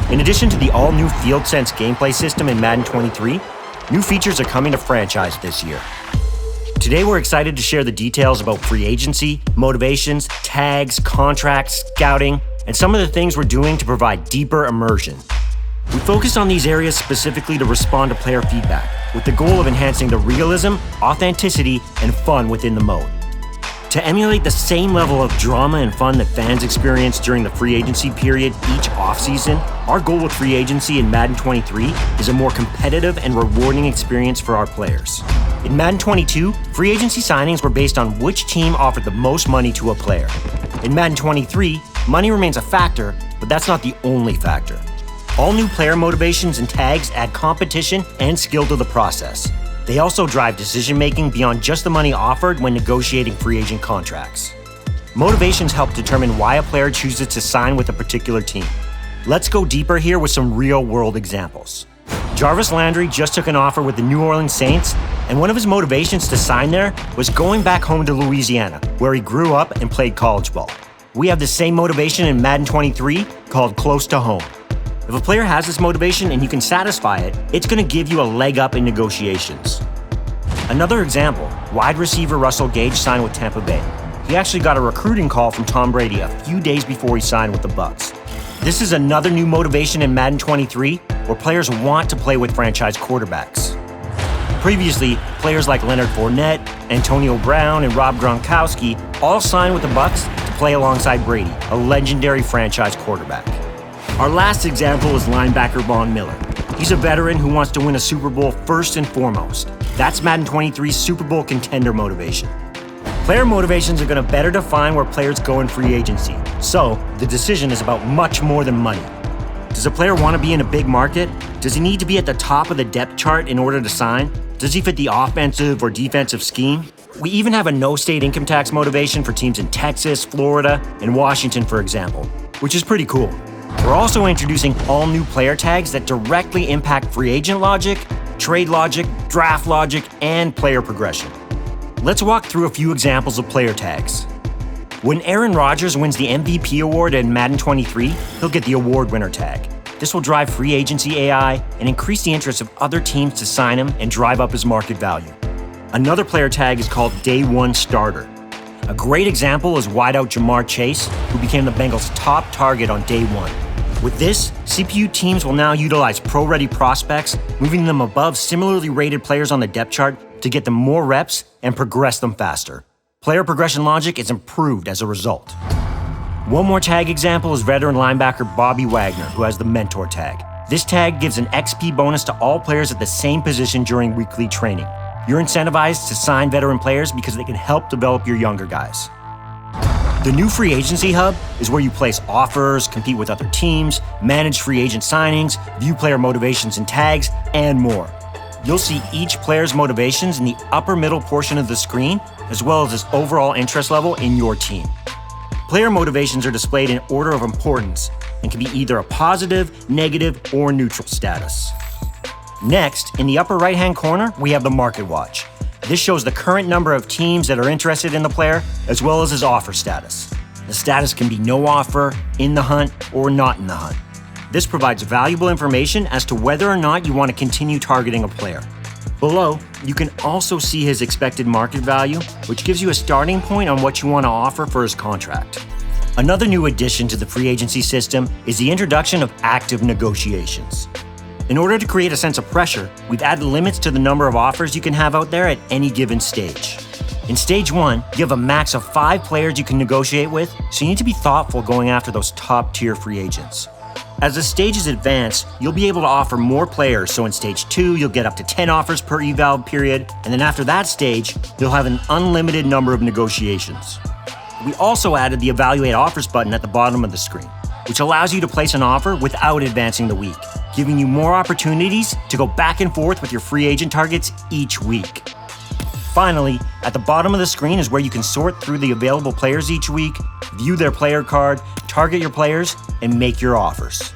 In addition to the all-new Field Sense gameplay system in Madden 23, new features are coming to franchise this year. Today we're excited to share the details about free agency, motivations, tags, contracts, scouting, and some of the things we're doing to provide deeper immersion. We focus on these areas specifically to respond to player feedback, with the goal of enhancing the realism, authenticity, and fun within the mode. To emulate the same level of drama and fun that fans experience during the free agency period each offseason, our goal with free agency in Madden 23 is a more competitive and rewarding experience for our players. In Madden 22, free agency signings were based on which team offered the most money to a player. In Madden 23, money remains a factor, but that's not the only factor. All new player motivations and tags add competition and skill to the process. They also drive decision-making beyond just the money offered when negotiating free agent contracts. Motivations help determine why a player chooses to sign with a particular team. Let's go deeper here with some real-world examples. Jarvis Landry just took an offer with the New Orleans Saints, and one of his motivations to sign there was going back home to Louisiana, where he grew up and played college ball. We have the same motivation in Madden 23 called Close to Home. If a player has this motivation and you can satisfy it, it's going to give you a leg up in negotiations. Another example, wide receiver Russell Gage signed with Tampa Bay. He actually got a recruiting call from Tom Brady a few days before he signed with the Bucs. This is another new motivation in Madden 23 where players want to play with franchise quarterbacks. Previously, players like Leonard Fournette, Antonio Brown, and Rob Gronkowski all signed with the Bucs to play alongside Brady, a legendary franchise quarterback. Our last example is linebacker Von Miller. He's a veteran who wants to win a Super Bowl first and foremost. That's Madden 23's Super Bowl contender motivation. Player motivations are going to better define where players go in free agency. So, the decision is about much more than money. Does a player want to be in a big market? Does he need to be at the top of the depth chart in order to sign? Does he fit the offensive or defensive scheme? We even have a no-state income tax motivation for teams in Texas, Florida, and Washington, for example, which is pretty cool. We're also introducing all new player tags that directly impact free agent logic, trade logic, draft logic, and player progression. Let's walk through a few examples of player tags. When Aaron Rodgers wins the MVP award in Madden 23, he'll get the award winner tag. This will drive free agency AI and increase the interest of other teams to sign him and drive up his market value. Another player tag is called Day 1 Starter. A great example is wideout Jamar Chase, who became the Bengals' top target on Day 1. With this, CPU teams will now utilize pro-ready prospects, moving them above similarly rated players on the depth chart to get them more reps and progress them faster. Player progression logic is improved as a result. One more tag example is veteran linebacker Bobby Wagner, who has the Mentor tag. This tag gives an XP bonus to all players at the same position during weekly training. You're incentivized to sign veteran players because they can help develop your younger guys. The new Free Agency Hub is where you place offers, compete with other teams, manage free agent signings, view player motivations and tags, and more. You'll see each player's motivations in the upper middle portion of the screen, as well as his overall interest level in your team. Player motivations are displayed in order of importance and can be either a positive, negative, or neutral status. Next, in the upper right-hand corner, we have the Market Watch. This shows the current number of teams that are interested in the player, as well as his offer status. The status can be no offer, in the hunt, or not in the hunt. This provides valuable information as to whether or not you want to continue targeting a player. Below, you can also see his expected market value, which gives you a starting point on what you want to offer for his contract. Another new addition to the free agency system is the introduction of active negotiations. In order to create a sense of pressure, we've added limits to the number of offers you can have out there at any given stage. In Stage 1, you have a max of 5 players you can negotiate with, so you need to be thoughtful going after those top-tier free agents. As the stages advance, you'll be able to offer more players, so in Stage 2, you'll get up to 10 offers per eval period, and then after that stage, you'll have an unlimited number of negotiations. We also added the Evaluate Offers button at the bottom of the screen, which allows you to place an offer without advancing the week, giving you more opportunities to go back and forth with your free agent targets each week. Finally, at the bottom of the screen is where you can sort through the available players each week, view their player card, target your players, and make your offers.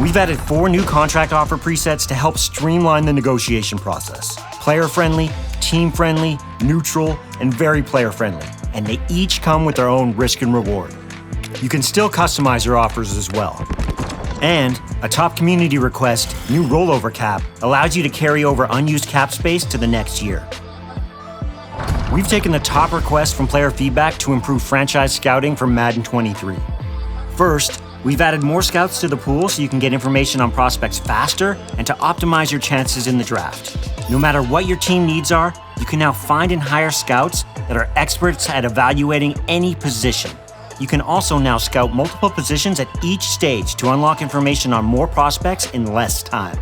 We've added 4 new contract offer presets to help streamline the negotiation process. Player-friendly, team-friendly, neutral, and very player-friendly, and they each come with their own risk and reward. You can still customize your offers as well. And a top community request, new rollover cap, allows you to carry over unused cap space to the next year. We've taken the top requests from player feedback to improve franchise scouting for Madden 23. First, we've added more scouts to the pool so you can get information on prospects faster and to optimize your chances in the draft. No matter what your team needs are, you can now find and hire scouts that are experts at evaluating any position. You can also now scout multiple positions at each stage to unlock information on more prospects in less time.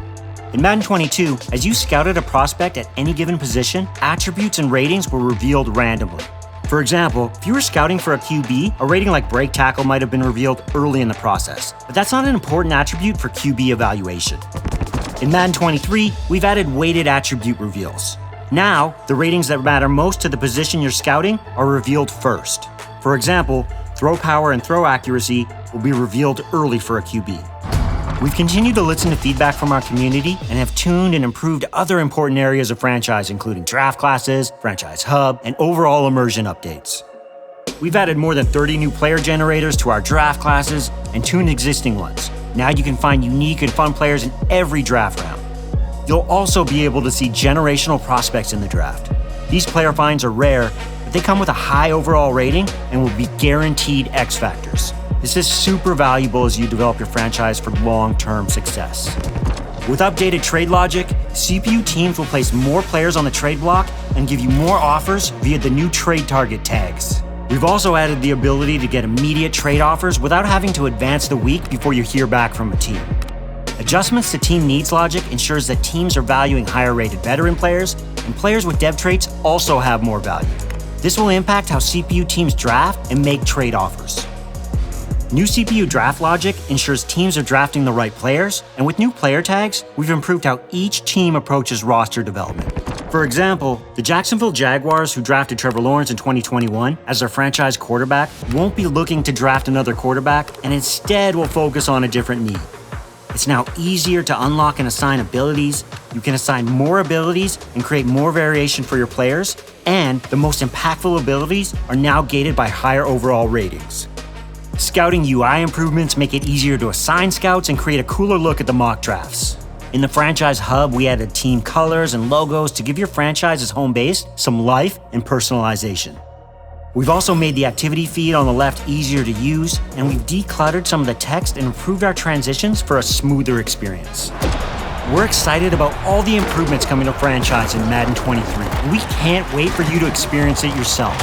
In Madden 22, as you scouted a prospect at any given position, attributes and ratings were revealed randomly. For example, if you were scouting for a QB, a rating like break tackle might have been revealed early in the process, but that's not an important attribute for QB evaluation. In Madden 23, we've added weighted attribute reveals. Now, the ratings that matter most to the position you're scouting are revealed first. For example, throw power and throw accuracy will be revealed early for a QB. We've continued to listen to feedback from our community and have tuned and improved other important areas of franchise, including draft classes, franchise hub, and overall immersion updates. We've added more than 30 new player generators to our draft classes and tuned existing ones. Now you can find unique and fun players in every draft round. You'll also be able to see generational prospects in the draft. These player finds are rare, but they come with a high overall rating and will be guaranteed X factors. This is super valuable as you develop your franchise for long-term success. With updated trade logic, CPU teams will place more players on the trade block and give you more offers via the new trade target tags. We've also added the ability to get immediate trade offers without having to advance the week before you hear back from a team. Adjustments to team needs logic ensures that teams are valuing higher-rated veteran players, and players with dev traits also have more value. This will impact how CPU teams draft and make trade offers. New CPU draft logic ensures teams are drafting the right players, and with new player tags, we've improved how each team approaches roster development. For example, the Jacksonville Jaguars, who drafted Trevor Lawrence in 2021 as their franchise quarterback, won't be looking to draft another quarterback and instead will focus on a different need. It's now easier to unlock and assign abilities, you can assign more abilities and create more variation for your players, and the most impactful abilities are now gated by higher overall ratings. Scouting UI improvements make it easier to assign scouts and create a cooler look at the mock drafts. In the franchise hub, we added team colors and logos to give your franchise's home base some life and personalization. We've also made the activity feed on the left easier to use, and we've decluttered some of the text and improved our transitions for a smoother experience. We're excited about all the improvements coming to franchise in Madden 23, and we can't wait for you to experience it yourself.